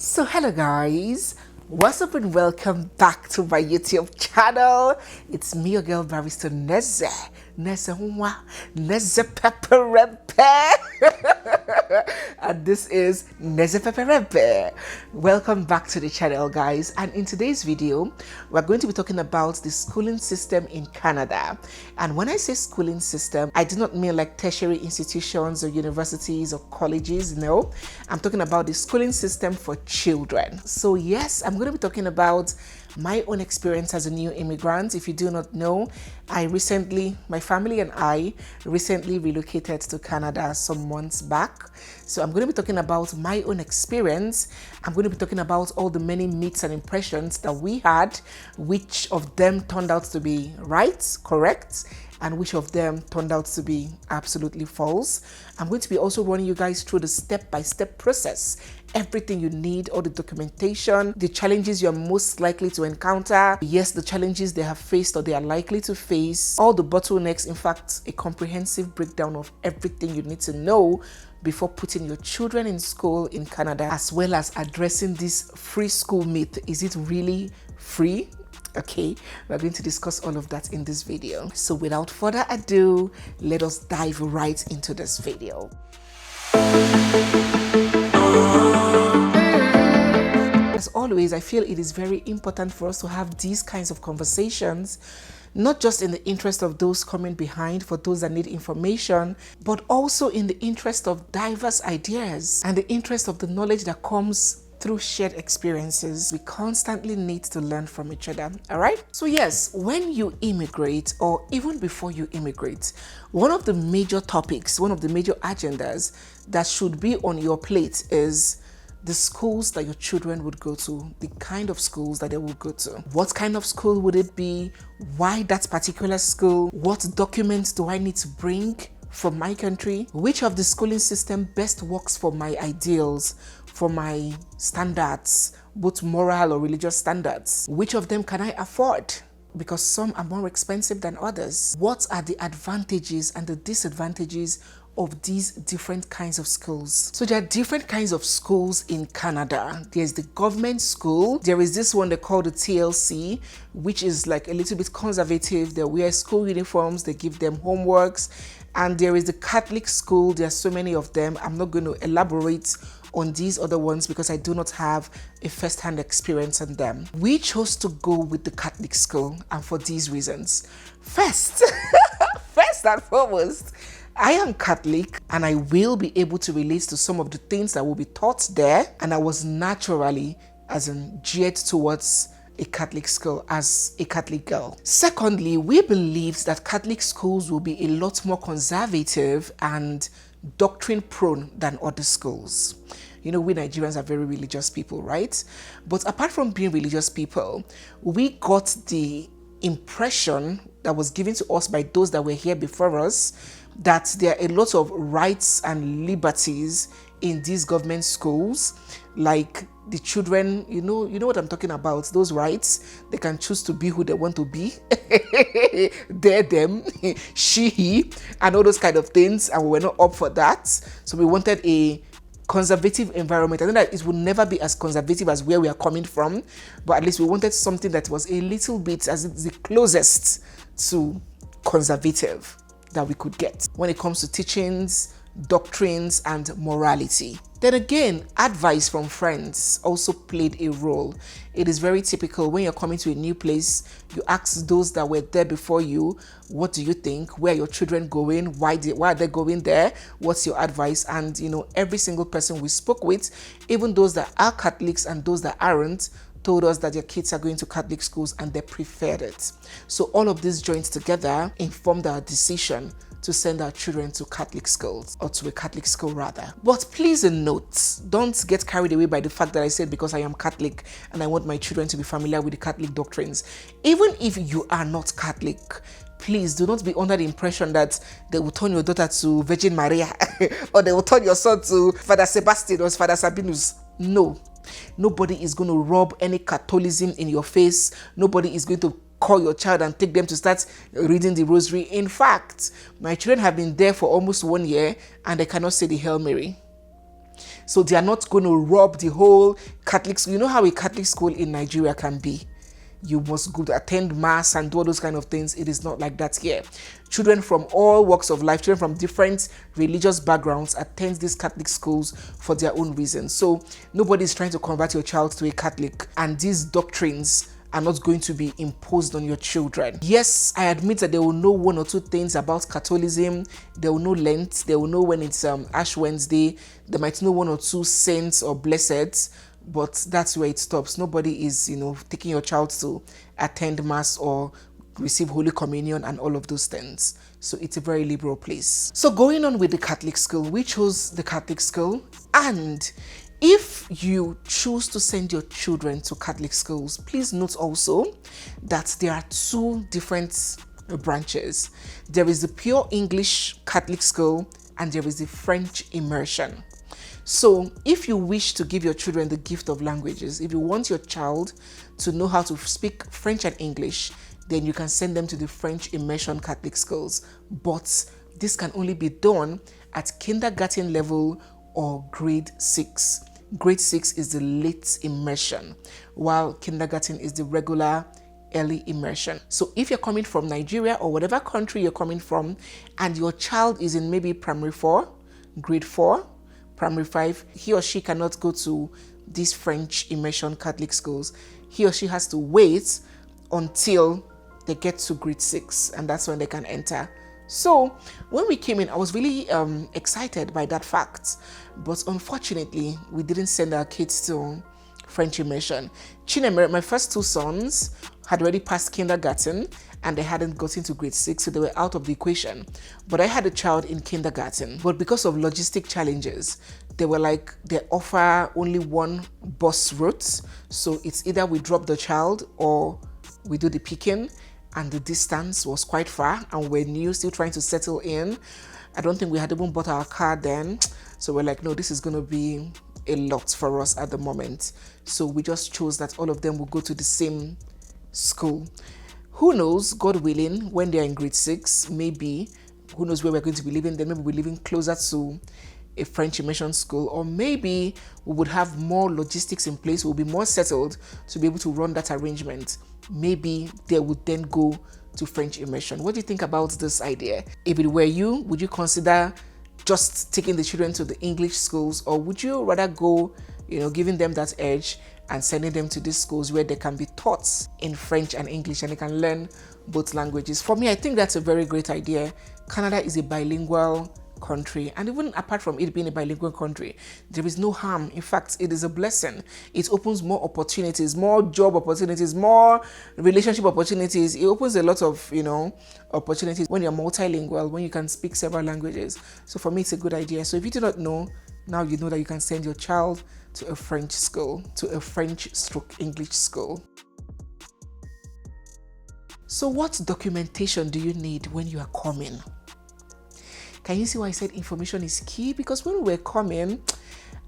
So hello guys, what's up and welcome back to my YouTube channel. It's me, your girl barrister nezemasterclass. And this is NEZEVILLE. Welcome back to the channel guys, and in today's video we're going to be talking about the schooling system in Canada. And when I say schooling system, I do not mean like tertiary institutions or universities or colleges. No, I'm talking about the schooling system for children. So yes, I'm going to be talking about my own experience as a new immigrant. If you do not know, my family and I recently relocated to Canada some months back. So I'm going to be talking about my own experience. I'm going to be talking about all the many myths and impressions that we had, which of them turned out to be right, correct, and which of them turned out to be absolutely false. I'm going to be also running you guys through the step-by-step process, everything you need, all the documentation, the challenges you're most likely to encounter, yes, the challenges they have faced or they are likely to face, all the bottlenecks, in fact, a comprehensive breakdown of everything you need to know before putting your children in school in Canada, as well as addressing this free school myth. Is it really free? Okay, we're going to discuss all of that in this video. So without further ado, let us dive right into this video. As always, I feel it is very important for us to have these kinds of conversations, not just in the interest of those coming behind, for those that need information, but also in the interest of diverse ideas and the interest of the knowledge that comes through shared experiences. We constantly need to learn from each other, all right? So yes, when you immigrate, or even before you immigrate, one of the major topics, one of the major agendas that should be on your plate is the schools that your children would go to, the kind of schools that they will go to. What kind of school would it be? Why that particular school? What documents do I need to bring from my country? Which of the schooling system best works for my ideals, for my standards, both moral or religious standards? Which of them can I afford? Because some are more expensive than others. What are the advantages and the disadvantages of these different kinds of schools? So there are different kinds of schools in Canada. There's the government school. There is this one they call the TLC, which is like a little bit conservative. They wear school uniforms, they give them homeworks. And there is the Catholic school. There are so many of them. I'm not going to elaborate on these other ones because I do not have a first-hand experience on them. We chose to go with the Catholic school, and for these reasons. First and foremost, I am Catholic and I will be able to relate to some of the things that will be taught there, and I was naturally geared towards a Catholic school as a Catholic girl. Secondly, we believed that Catholic schools will be a lot more conservative and doctrine prone than other schools. You know, we Nigerians are very religious people, right? But apart from being religious people, we got the impression that was given to us by those that were here before us that there are a lot of rights and liberties in these government schools, like the children, you know what I'm talking about, those rights. They can choose to be who they want to be. They're them, she, he, and all those kind of things, and we were not up for that. So we wanted a conservative environment. I know that it will never be as conservative as where we are coming from, but at least we wanted something that was a little bit, as it's the closest to conservative that we could get when it comes to teachings, doctrines, and morality. Then again, advice from friends also played a role. It is very typical when you're coming to a new place, you ask those that were there before you, what do you think? Where are your children going? Why are they going there? What's your advice? And every single person we spoke with, even those that are Catholics and those that aren't, told us that their kids are going to Catholic schools and they preferred it. So all of these joints together informed our decision to send our children to Catholic schools, or to a Catholic school rather. But please note, don't get carried away by the fact that I said because I am Catholic and I want my children to be familiar with the Catholic doctrines. Even if you are not Catholic, please do not be under the impression that they will turn your daughter to Virgin Maria or they will turn your son to Father Sebastian or Father Sabinus. No. Nobody is going to rub any Catholicism in your face. Nobody is going to call your child and take them to start reading the rosary. In fact, my children have been there for almost 1 year and they cannot say the Hail Mary. So they are not going to rob the whole Catholic school. You know how a Catholic school in Nigeria can be. You must go to attend mass and do all those kind of things. It is not like that here. Children from all walks of life, children from different religious backgrounds attend these Catholic schools for their own reasons. So nobody is trying to convert your child to a Catholic, and these doctrines are not going to be imposed on your children. Yes, I admit that they will know one or two things about Catholicism. They will know Lent. They will know when it's Ash Wednesday. They might know one or two saints or blesseds, but that's where it stops. Nobody is, taking your child to attend mass or receive Holy Communion and all of those things. So it's a very liberal place. So going on with the Catholic school, we chose the Catholic school, and if you choose to send your children to Catholic schools, please note also that there are two different branches. There is the pure English Catholic school and there is the French immersion. So if you wish to give your children the gift of languages, if you want your child to know how to speak French and English, then you can send them to the French immersion Catholic schools. But this can only be done at kindergarten level or grade 6. Grade 6 is the late immersion, while kindergarten is the regular early immersion. So if you're coming from Nigeria or whatever country you're coming from, and your child is in maybe primary 4, grade 4, primary 5, he or she cannot go to these French immersion Catholic schools. He or she has to wait until they get to grade 6, and that's when they can enter. So when we came in, I was really excited by that fact, but unfortunately we didn't send our kids to French immersion. Chinemere, my first two sons, had already passed kindergarten and they hadn't gotten to grade 6, so they were out of the equation. But I had a child in kindergarten, but because of logistic challenges, they were like, they offer only one bus route, so it's either we drop the child or we do the picking. And the distance was quite far, and we're new, still trying to settle in. I don't think we had even bought our car then. So we're like, no, this is going to be a lot for us at the moment. So we just chose that all of them will go to the same school. Who knows, God willing, when they're in grade 6, maybe, who knows where we're going to be living then, maybe we're living closer to a French immersion school, or maybe we would have more logistics in place, we'll be more settled to be able to run that arrangement. Maybe they would then go to French immersion. What do you think about this idea? If it were you, would you consider just taking the children to the English schools, or would you rather go, giving them that edge and sending them to these schools where they can be taught in French and English and they can learn both languages? For me, I think that's a very great idea. Canada is a bilingual country, and even apart from it being a bilingual country, there is no harm. In fact, it is a blessing. It opens more opportunities, more job opportunities, more relationship opportunities. It opens a lot of opportunities when you're multilingual, when you can speak several languages. So for me, it's a good idea. So if you do not know, now you know that you can send your child to a French school, to a French/English school. So what documentation do you need when you are coming? Can you see why I said information is key? Because when we were coming,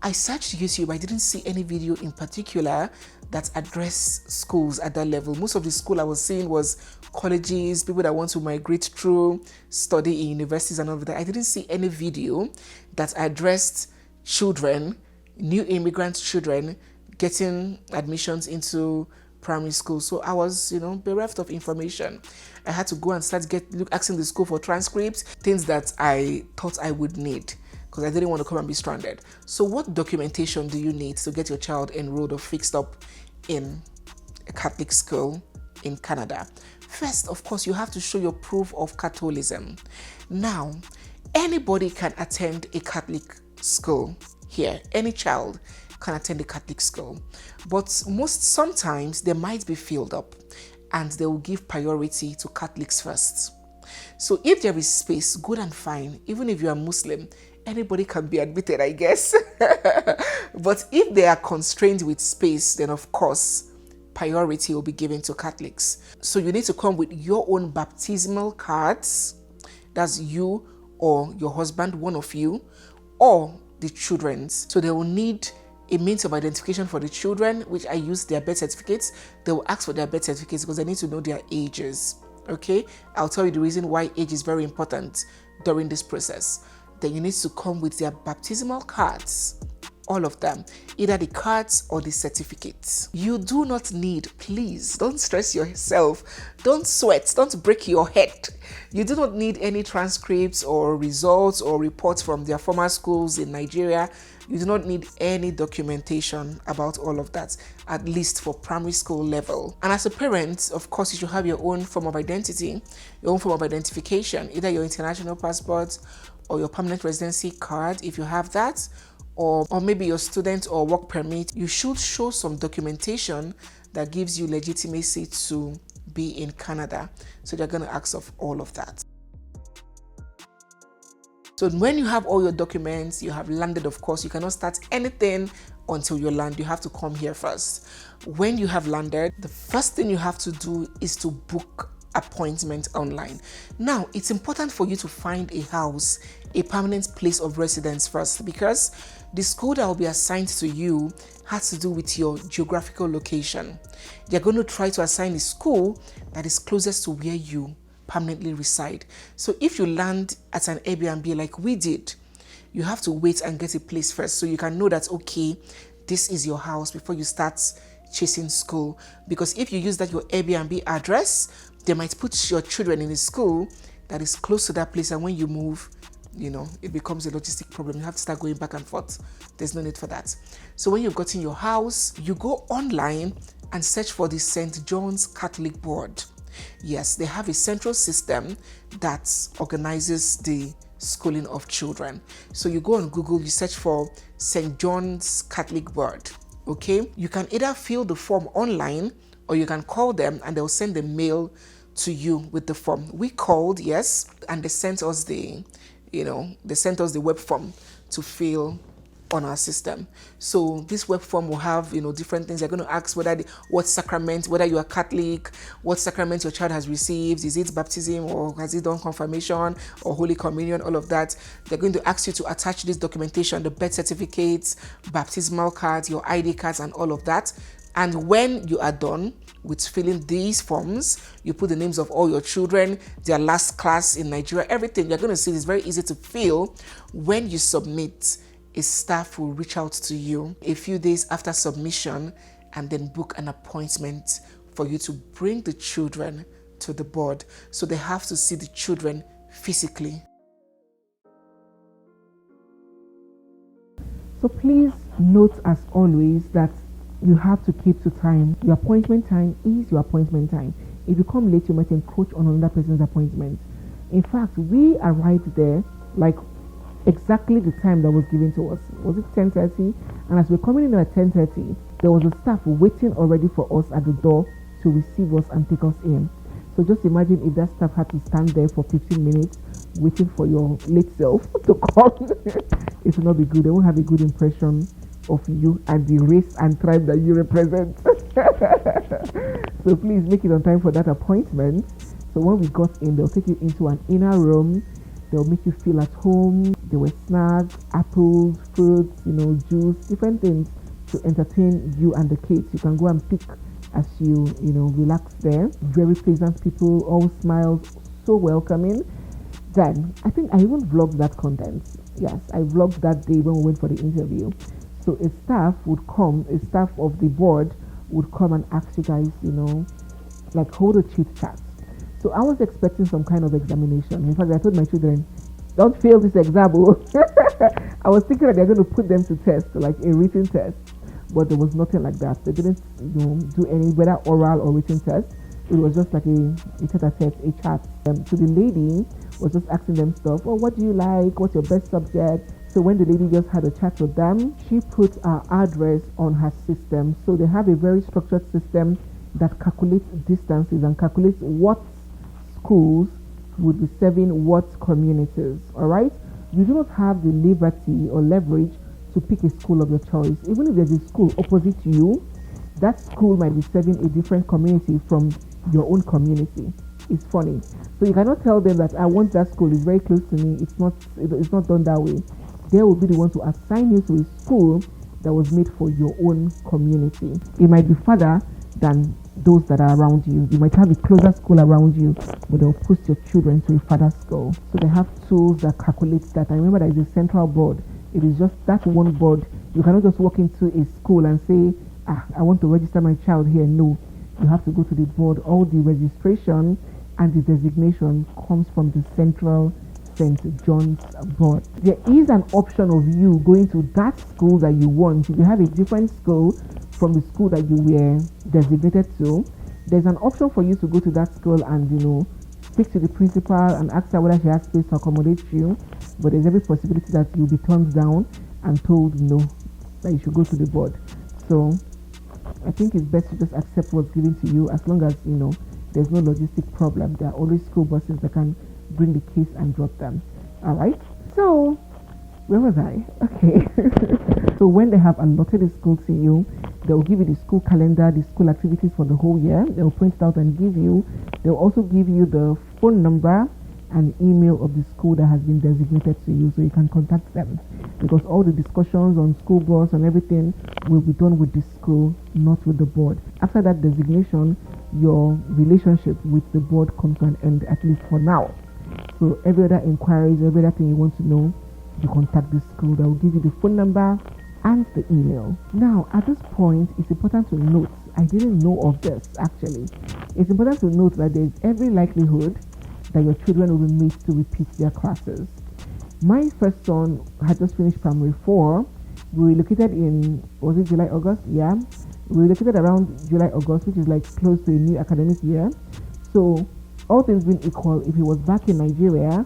I searched YouTube. I didn't see any video in particular that addressed schools at that level. Most of the school I was seeing was colleges, people that want to migrate through, study in universities and all of that. I didn't see any video that addressed children, new immigrant children, getting admissions into primary school. So I was, bereft of information. I had to go and start asking the school for transcripts, things that I thought I would need because I didn't want to come and be stranded. So what documentation do you need to get your child enrolled or fixed up in a Catholic school in Canada? First, of course, you have to show your proof of Catholicism. Now, anybody can attend a Catholic school here. Any child can attend a Catholic school, but sometimes they might be filled up and they will give priority to Catholics first. So if there is space, good and fine. Even if you are Muslim, anybody can be admitted, I guess. But if they are constrained with space, then of course, priority will be given to Catholics. So you need to come with your own baptismal cards. That's you or your husband, one of you, or the children's. So they will need a means of identification for the children, which I use their birth certificates. They will ask for their birth certificates because they need to know their ages. Okay, I'll tell you the reason why age is very important during this process. Then you need to come with their baptismal cards all of them, either the cards or the certificates. You do not need, please, don't stress yourself, don't sweat, don't break your head. You do not need any transcripts or results or reports from their former schools in Nigeria. You do not need any documentation about all of that, at least for primary school level. And as a parent, of course, you should have your own form of identity, your own form of identification, either your international passport or your permanent residency card, if you have that, or maybe your student or work permit. You should show some documentation that gives you legitimacy to be in Canada. So they're going to ask of all of that. So when you have all your documents, you have landed, of course, you cannot start anything until you land. You have to come here first. When you have landed, the first thing you have to do is to book appointment online. Now, it's important for you to find a house, a permanent place of residence first, because the school that will be assigned to you has to do with your geographical location. They're going to try to assign a school that is closest to where you permanently reside. So if you land at an Airbnb like we did, you have to wait and get a place first so you can know that, okay, this is your house before you start chasing school. Because if you use that your Airbnb address, they might put your children in a school that is close to that place, and when you move, it becomes a logistic problem. You have to start going back and forth. There's no need for that. So when you've gotten your house, you go online and search for the St. John's Catholic Board. Yes, they have a central system that organizes the schooling of children. So you go on Google, you search for St. John's Catholic Board. Okay, you can either fill the form online or you can call them and they'll send the mail to you with the form. We called, yes, and they sent us the web form to fill on our system. So this web form will have, different things. They're going to ask what sacrament, whether you are Catholic, what sacrament your child has received. Is it baptism or has it done confirmation or Holy Communion, all of that. They're going to ask you to attach this documentation, the birth certificates, baptismal cards, your ID cards, and all of that. And when you are done with filling these forms, you put the names of all your children, their last class in Nigeria, everything. You're going to see it's very easy to fill. When you submit, a staff will reach out to you a few days after submission and then book an appointment for you to bring the children to the board. So they have to see the children physically. So please note, as always, that you have to keep to time. Your appointment time is your appointment time. If you come late, you might encroach on another person's appointment. In fact, we arrived there like exactly the time that was given to us. Was it 10:30? And as we're coming in at 10:30, there was a staff waiting already for us at the door to receive us and take us in. So just imagine if that staff had to stand there for 15 minutes waiting for your late self to come. It will not be good. They won't have a good impression of you and the race and tribe that you represent. So please make it on time for that appointment. So when we got in, they'll take you into an inner room. They'll make you feel at home. There were snacks, apples, fruits, juice, different things to entertain you and the kids. You can go and pick as you, relax there. Very pleasant people, all smiles, so welcoming. Then, I think I even vlogged that content. Yes, I vlogged that day when we went for the interview. So a staff of the board would come and ask you guys, like hold a chit chat. So I was expecting some kind of examination. In fact, I told my children, don't fail this exam. I was thinking that they're going to put them to test, like a written test. But there was nothing like that. They didn't do any, whether oral or written test. It was just like a tete-a-tete, a chat. So the lady was just asking them stuff. Oh, what do you like? What's your best subject? So when the lady just had a chat with them, she put our address on her system. So they have a very structured system that calculates distances and calculates what schools would be serving what communities. All right? You do not have the liberty or leverage to pick a school of your choice. Even if there's a school opposite you, that school might be serving a different community from your own community. It's funny. So you cannot tell them that I want that school, it's very close to me. It's not done that way. They will be the one to assign you to a school that was made for your own community. It might be further than those that are around you. You might have a closer school around you, but they'll post your children to a further school. So they have tools that calculate that. I remember there is a central board. It is just that one board You cannot just walk into a school and say, I want to register my child here. No, you have to go to the board. All the registration and the designation comes from the central St. John's board. There is an option of you going to that school that you want. If you have a different school from the school that you were designated to, there's an option for you to go to that school and, speak to the principal and ask her whether she has space to accommodate you. But there's every possibility that you'll be turned down and told no, that you should go to the board. So I think it's best to just accept what's given to you, as long as, there's no logistic problem. There are always school buses that can bring the kids and drop them. All right. So where was I? Okay. So when they have allotted the school to you, they'll give you the school calendar, the school activities for the whole year. They'll print it out and give you. They'll also give you the phone number and email of the school that has been designated to you, so you can contact them, because all the discussions on school bus and everything will be done with the school, not with the board. After that designation, your relationship with the board comes to an end, at least for now. So every other inquiries, every other thing you want to know, you contact the school. That will give you the phone number and the email. Now, at this point, it's important to note, I didn't know of this actually. It's important to note that there's every likelihood that your children will be made to repeat their classes. My first son had just finished primary 4. We relocated in, was it July, August? Yeah. We relocated around July, August, which is like close to a new academic year. So, all things being equal, if he was back in Nigeria,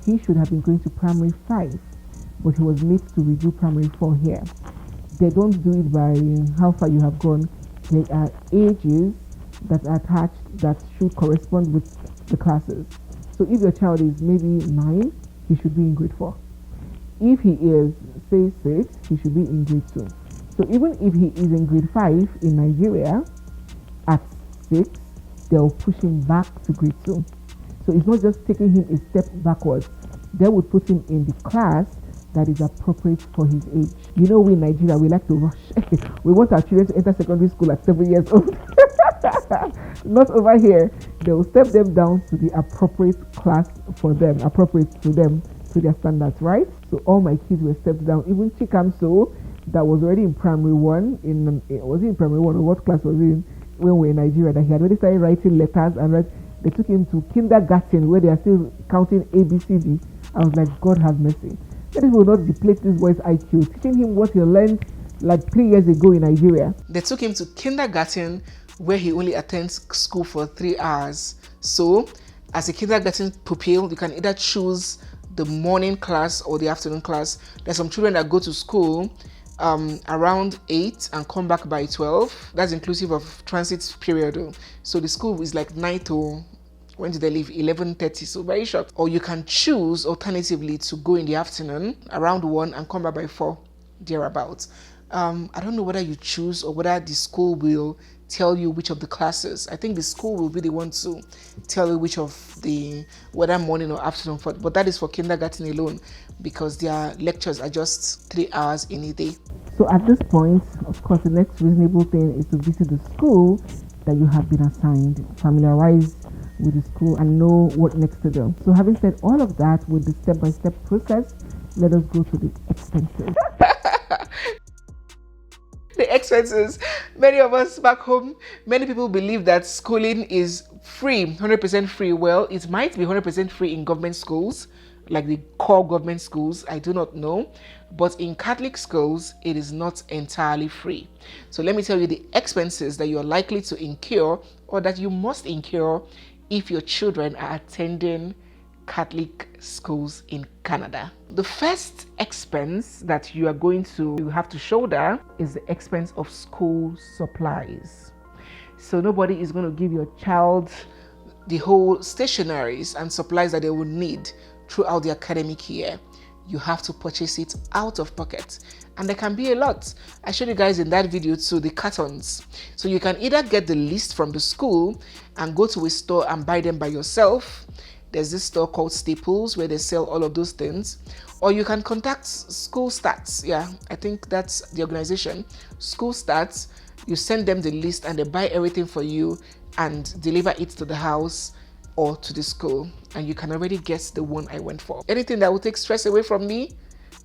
he should have been going to primary 5, but he was made to redo primary 4 here. They don't do it by how far you have gone. There are ages that are attached that should correspond with the classes. So if your child is maybe 9, he should be in grade 4. If he is, say, 6, he should be in grade 2. So even if he is in grade 5 in Nigeria, at 6, they'll push him back to grade 2. So it's not just taking him a step backwards. They would put him in the class that is appropriate for his age. We in Nigeria, we like to rush. We want our children to enter secondary school at 7 years old. Not over here. They will step them down to the appropriate class for them, appropriate to them, to their standards, right? So all my kids were stepped down. Even Chikamso, that was already in primary 1, was he in primary 1 or what class was he in when we were in Nigeria, that he had already started writing letters and they took him to kindergarten where they are still counting ABCD. I was like, God have mercy. That will not deplete this boy's IQ, teaching him what he learned like 3 years ago in Nigeria. They took him to kindergarten where he only attends school for 3 hours. So, as a kindergarten pupil, you can either choose the morning class or the afternoon class. There's some children that go to school around 8 and come back by 12. That's inclusive of transit period. So the school is like 9 to, when did they leave? 11:30, so very short. Or you can choose alternatively to go in the afternoon around 1 and come back by 4, thereabouts. I don't know whether you choose or whether the school will tell you which of the classes. I think the school will be the one to tell you which of the, whether morning or afternoon, but that is for kindergarten alone, because their lectures are just 3 hours in a day. So at this point, of course, the next reasonable thing is to visit the school that you have been assigned, familiarize with the school and know what next to do. So having said all of that with the step-by-step process, let us go to the expenses. The expenses. Many of us back home, many people believe that schooling is free, 100% free. Well, it might be 100% free in government schools, like the core government schools, I do not know. But in Catholic schools, it is not entirely free. So let me tell you the expenses that you are likely to incur, or that you must incur if your children are attending Catholic schools in Canada. The first expense that you are going to have to shoulder is the expense of school supplies. So nobody is going to give your child the whole stationaries and supplies that they will need throughout the academic year. You have to purchase it out of pocket, and there can be a lot. I showed you guys in that video too, the cartons. So you can either get the list from the school and go to a store and buy them by yourself. There's this store called Staples where they sell all of those things. Or you can contact School Stats. Yeah, I think that's the organization. School Stats. You send them the list and they buy everything for you and deliver it to the house or to the school. And you can already guess the one I went for. Anything that will take stress away from me,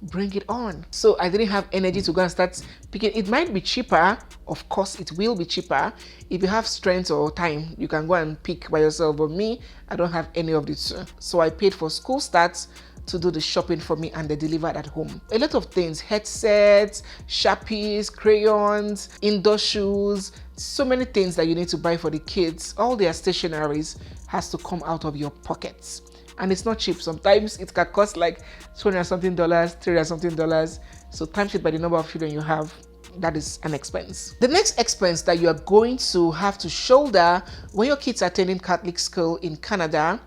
bring it on. So I didn't have energy to go and start picking. It might be cheaper, of course it will be cheaper. If you have strength or time, you can go and pick by yourself, but me, I don't have any of the two. So I paid for school starts to do the shopping for me, and they delivered at home. A lot of things, headsets, Sharpies, crayons, indoor shoes, so many things that you need to buy for the kids. All their stationaries has to come out of your pockets. And it's not cheap. Sometimes it can cost like $200 something, $300 something. So times it by the number of children you have, that is an expense. The next expense that you are going to have to shoulder when your kids are attending Catholic school in Canada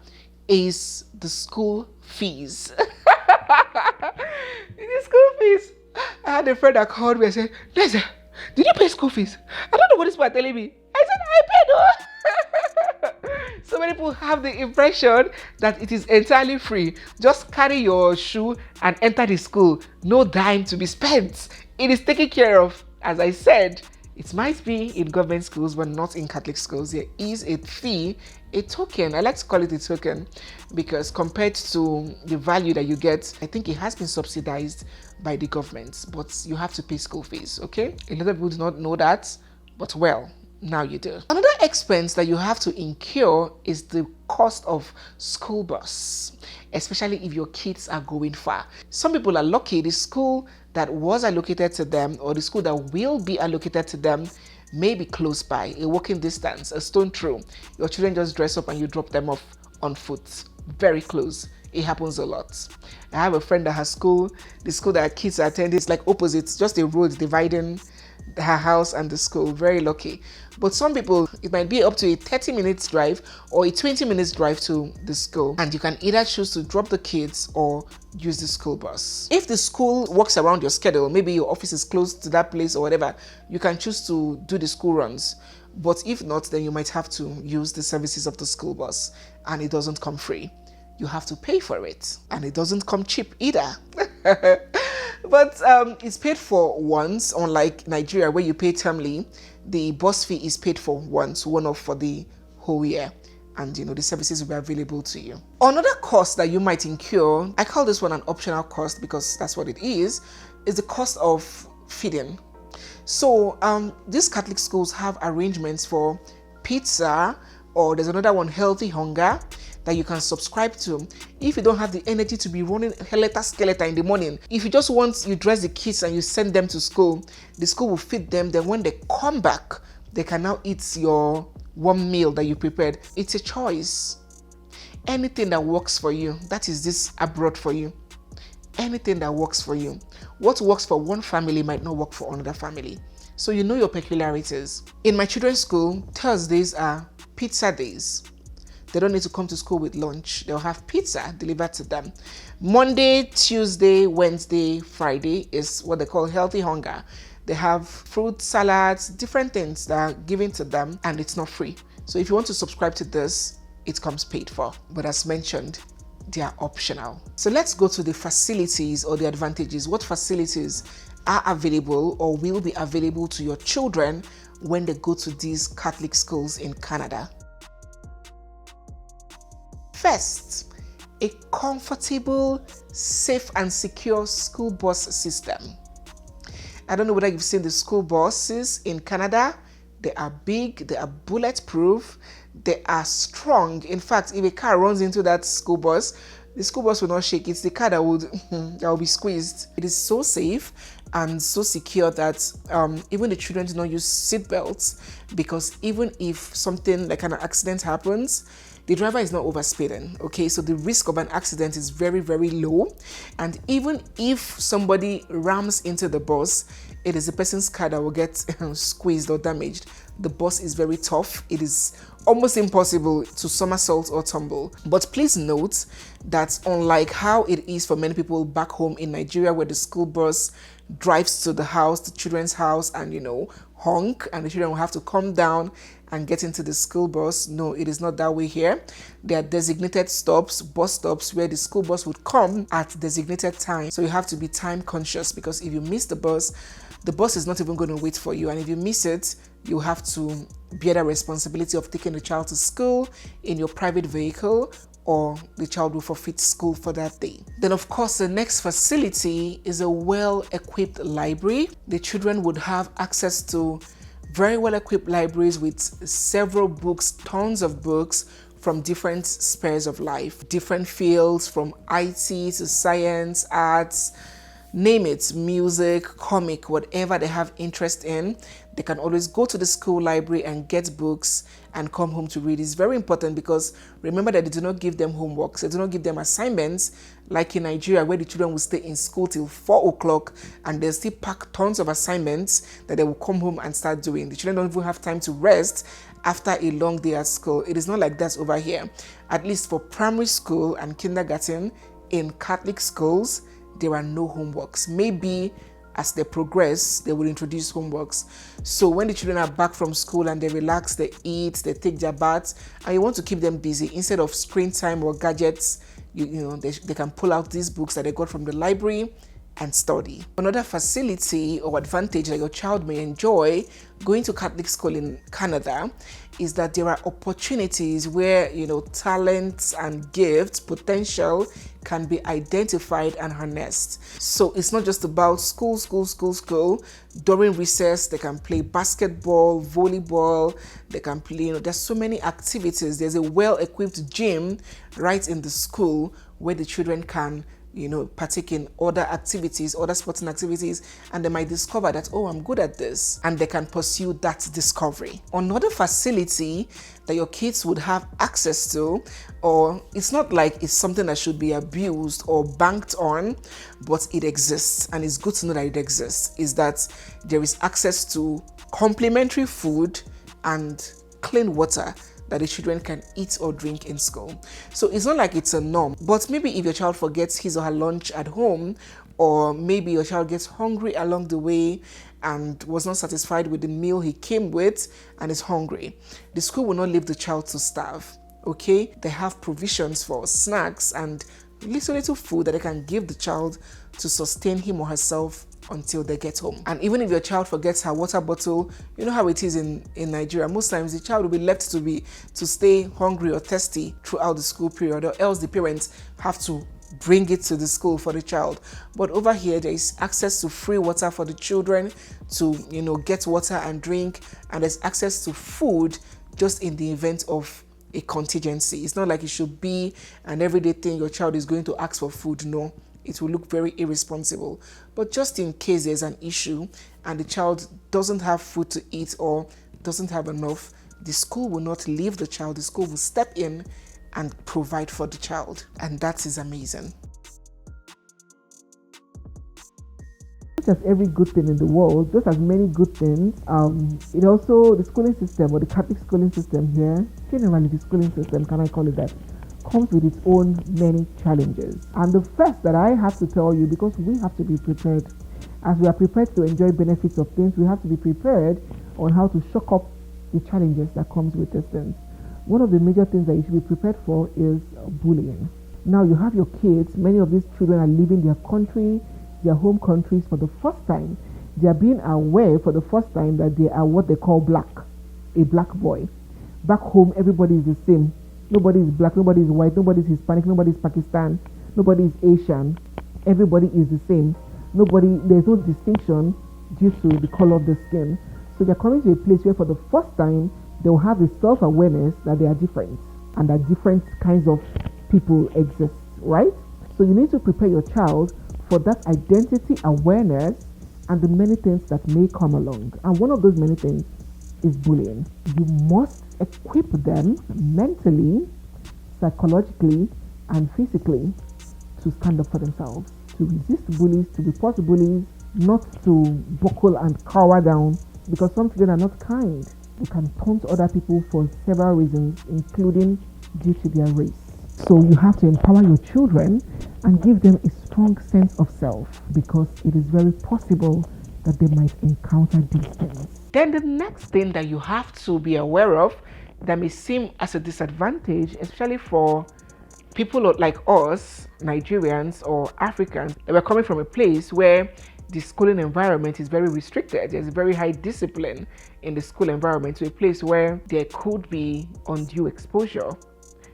is the school fees. The school fees. I had a friend that called me and said, Neze, did you pay school fees? I don't know what this people are telling me. I said, I paid. So many people have the impression that it is entirely free. Just carry your shoe and enter the school. No dime to be spent. It is taken care of. As I said, it might be in government schools, but not in Catholic schools. There is a fee, a token. I like to call it a token because compared to the value that you get, I think it has been subsidized by the government, but you have to pay school fees, okay? A lot of people do not know that, but well, now you do. Another expense that you have to incur is the cost of school bus, especially if your kids are going far. Some people are lucky. The school that was allocated to them or the school that will be allocated to them may be close by, a walking distance, a stone throw. Your children just dress up and you drop them off on foot. Very close. It happens a lot. I have a friend that has school. The school that her kids are attending is like opposite, just a road dividing her house and the school. Very lucky. But some people, it might be up to a 30 minutes drive or a 20 minutes drive to the school, and you can either choose to drop the kids or use the school bus. If the school works around your schedule, maybe your office is close to that place or whatever, you can choose to do the school runs. But if not, then you might have to use the services of the school bus, and it doesn't come free. You have to pay for it, and it doesn't come cheap either. But it's paid for once, unlike Nigeria where you pay termly. The bus fee is paid for once, one-off for the whole year, and the services will be available to you. Another cost that you might incur, I call this one an optional cost because that's what it is the cost of feeding. So these Catholic schools have arrangements for pizza, or there's another one, Healthy Hunger, that you can subscribe to. If you don't have the energy to be running helter-skelter in the morning, if you just want, you dress the kids and you send them to school, the school will feed them. Then when they come back, they can now eat your warm meal that you prepared. It's a choice. Anything that works for you, that is this abroad for you. Anything that works for you. What works for one family might not work for another family. So you know your peculiarities. In my children's school, Thursdays are pizza days. They don't need to come to school with lunch. They'll have pizza delivered to them. Monday, Tuesday, Wednesday, Friday is what they call Healthy Hunger. They have fruit, salads, different things that are given to them, and it's not free. So if you want to subscribe to this, it comes paid for. But as mentioned, they are optional. So let's go to the facilities or the advantages. What facilities are available or will be available to your children when they go to these Catholic schools in Canada? First, a comfortable, safe and secure school bus system. I don't know whether you've seen the school buses in Canada. They are big, they are bulletproof, they are strong. In fact, if a car runs into that school bus, the school bus will not shake. It's the car that will be squeezed. It is so safe and so secure that even the children do not use seat belts, because even if something like an accident happens, the driver is not overspeeding, okay? So the risk of an accident is very, very low. And even if somebody rams into the bus, it is the person's car that will get squeezed or damaged. The bus is very tough. It is almost impossible to somersault or tumble. But please note that unlike how it is for many people back home in Nigeria, where the school bus drives to the house, the children's house, and honk, and the children will have to come down and get into the school bus. No, it is not that way here. There are designated stops, bus stops, where the school bus would come at designated time. So you have to be time conscious, because if you miss the bus is not even going to wait for you. And if you miss it, you have to bear the responsibility of taking the child to school in your private vehicle or the child will forfeit school for that day. Then of course, the next facility is a well-equipped library. The children would have access to very well-equipped libraries with several books, tons of books from different spheres of life, different fields from IT to science, arts, name it, music, comic, whatever they have interest in. They can always go to the school library and get books and come home to read. It's very important because remember that they do not give them homeworks, they do not give them assignments like in Nigeria, where the children will stay in school till 4 o'clock and they'll still pack tons of assignments that they will come home and start doing. The children don't even have time to rest after a long day at school. It is not like that over here. At least for primary school and kindergarten in Catholic schools, there are no homeworks. Maybe as they progress, they will introduce homeworks. So when the children are back from school and they relax, they eat, they take their baths, and you want to keep them busy, instead of screen time or gadgets, they can pull out these books that they got from the library and study. Another facility or advantage that your child may enjoy going to Catholic school in Canada is that there are opportunities where talents and gifts, potential can be identified and harnessed. So it's not just about school. During recess, they can play basketball, volleyball, they can play, there's so many activities. There's a well-equipped gym right in the school where the children can partake in other activities, other sporting activities, and they might discover that, oh, I'm good at this, and they can pursue that discovery. Another facility that your kids would have access to, or it's not like it's something that should be abused or banked on, but it exists, and it's good to know that it exists, is that there is access to complimentary food and clean water that the children can eat or drink in school. So it's not like it's a norm, but maybe if your child forgets his or her lunch at home, or maybe your child gets hungry along the way and was not satisfied with the meal he came with and is hungry, the school will not leave the child to starve. Okay, they have provisions for snacks and little food that they can give the child to sustain him or herself until they get home. And even if your child forgets her water bottle, you know how it is in Nigeria. Most times the child will be left to stay hungry or thirsty throughout the school period, or else the parents have to bring it to the school for the child. But over here, there is access to free water for the children to get water and drink, and there's access to food just in the event of a contingency. It's not like it should be an everyday thing your child is going to ask for food. No, it will look very irresponsible. But just in case there's an issue and the child doesn't have food to eat or doesn't have enough, the school will not leave the child. The school will step in and provide for the child. And that is amazing. Just as every good thing in the world, just as many good things, it also, the schooling system, or the Catholic schooling system here, generally the schooling system, can I call it that, comes with its own many challenges. And the first that I have to tell you, because we have to be prepared, as we are prepared to enjoy benefits of things, we have to be prepared on how to shock up the challenges that comes with these things. One of the major things that you should be prepared for is bullying. Now you have your kids, many of these children are leaving their country, their home countries for the first time. They are being aware for the first time that they are what they call black, a black boy. Back home, everybody is the same. Nobody is black, nobody is white, nobody is Hispanic, nobody is Pakistan, nobody is Asian. Everybody is the same. There's no distinction due to the color of the skin. So they're coming to a place where for the first time, they will have a self-awareness that they are different and that different kinds of people exist, right? So you need to prepare your child for that identity awareness and the many things that may come along. And one of those many things is bullying. You must equip them mentally, psychologically, and physically to stand up for themselves, to resist bullies, to report bullies, not to buckle and cower down, because some children are not kind. They can taunt other people for several reasons, including due to their race. So you have to empower your children and give them a strong sense of self, because it is very possible that they might encounter these things. Then the next thing that you have to be aware of that may seem as a disadvantage, especially for people like us, Nigerians or Africans, that we're coming from a place where the schooling environment is very restricted. There's very high discipline in the school environment, to a place where there could be undue exposure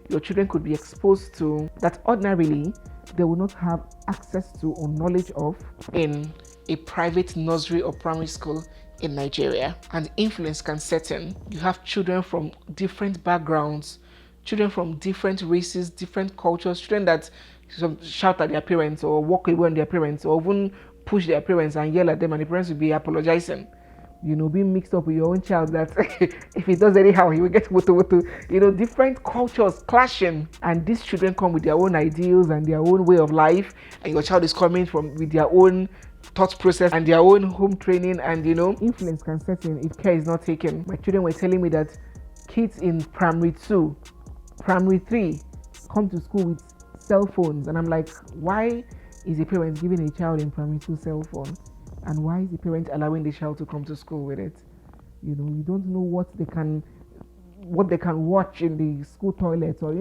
your children could be exposed to that ordinarily they will not have access to or knowledge of in a private nursery or primary school in Nigeria. And influence can set in. You have children from different backgrounds, children from different races, different cultures, children that shout at their parents or walk away on their parents or even push their parents and yell at them, and the parents will be apologizing. Being mixed up with your own child that if he does anyhow, he will get woto. Different cultures clashing, and these children come with their own ideals and their own way of life, and your child is coming from with their own thought process and their own home training, and influence can set in if care is not taken. My children were telling me that kids in primary 2, primary 3 come to school with cell phones, and I'm like, why is a parent giving a child in primary 2 cell phone? And why is the parent allowing the child to come to school with it? You don't know what they can watch in the school toilet, or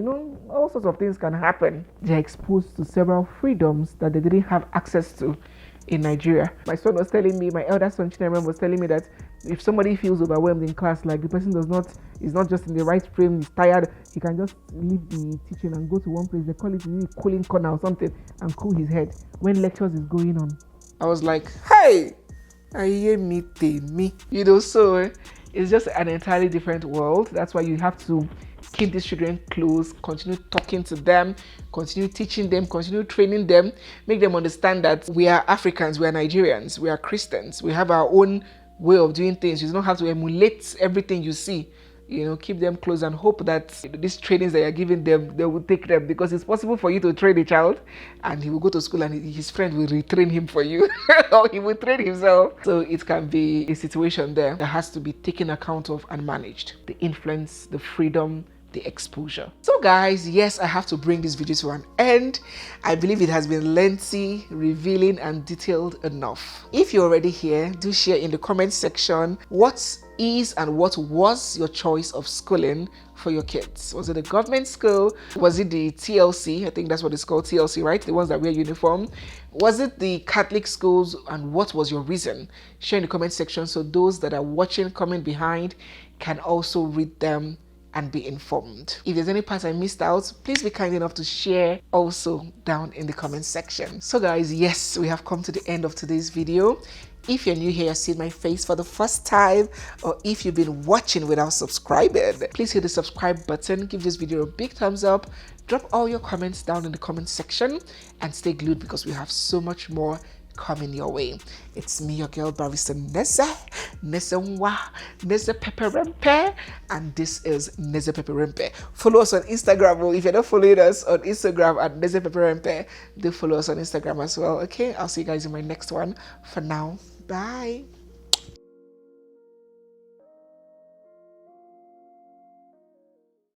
all sorts of things can happen. They're exposed to several freedoms that they didn't have access to in Nigeria. My son was telling me, my elder son Chinemem was telling me that if somebody feels overwhelmed in class, like the person is not just in the right frame, he's tired, he can just leave the teaching and go to one place. They call it really cooling corner or something, and cool his head when lectures is going on. I was like, hey, I hear me, so it's just an entirely different world. That's why you have to keep these children close, continue talking to them, continue teaching them, continue training them, make them understand that we are Africans, we are Nigerians, we are Christians, we have our own way of doing things. You don't have to emulate everything you see. Keep them close and hope that these trainings that you're giving them, they will take them, because it's possible for you to train a child and he will go to school and his friend will retrain him for you or he will train himself. So it can be a situation there that has to be taken account of and managed. The influence, the freedom, the exposure. So guys, yes, I have to bring this video to an end. I believe it has been lengthy, revealing and detailed enough. If you're already here, do share in the comment section what is and what was your choice of schooling for your kids. Was it a government school? Was it the TLC? I think that's what it's called, TLC, right? The ones that wear uniform. Was it the Catholic schools, and what was your reason? Share in the comment section so those that are watching, comment behind, can also read them and be informed. If there's any part I missed out, please be kind enough to share also down in the comment section. So guys, yes, we have come to the end of today's video. If you're new here, you're seeing my face for the first time, or if you've been watching without subscribing, please hit the subscribe button, give this video a big thumbs up, drop all your comments down in the comment section, and stay glued because we have so much more coming your way. It's me, your girl, Barrister Nezemasterclass, and this is Nezemasterclass. Follow us on Instagram. If you're not following us on Instagram at Nezemasterclass, do follow us on Instagram as well. Okay, I'll see you guys in my next one. For now, bye.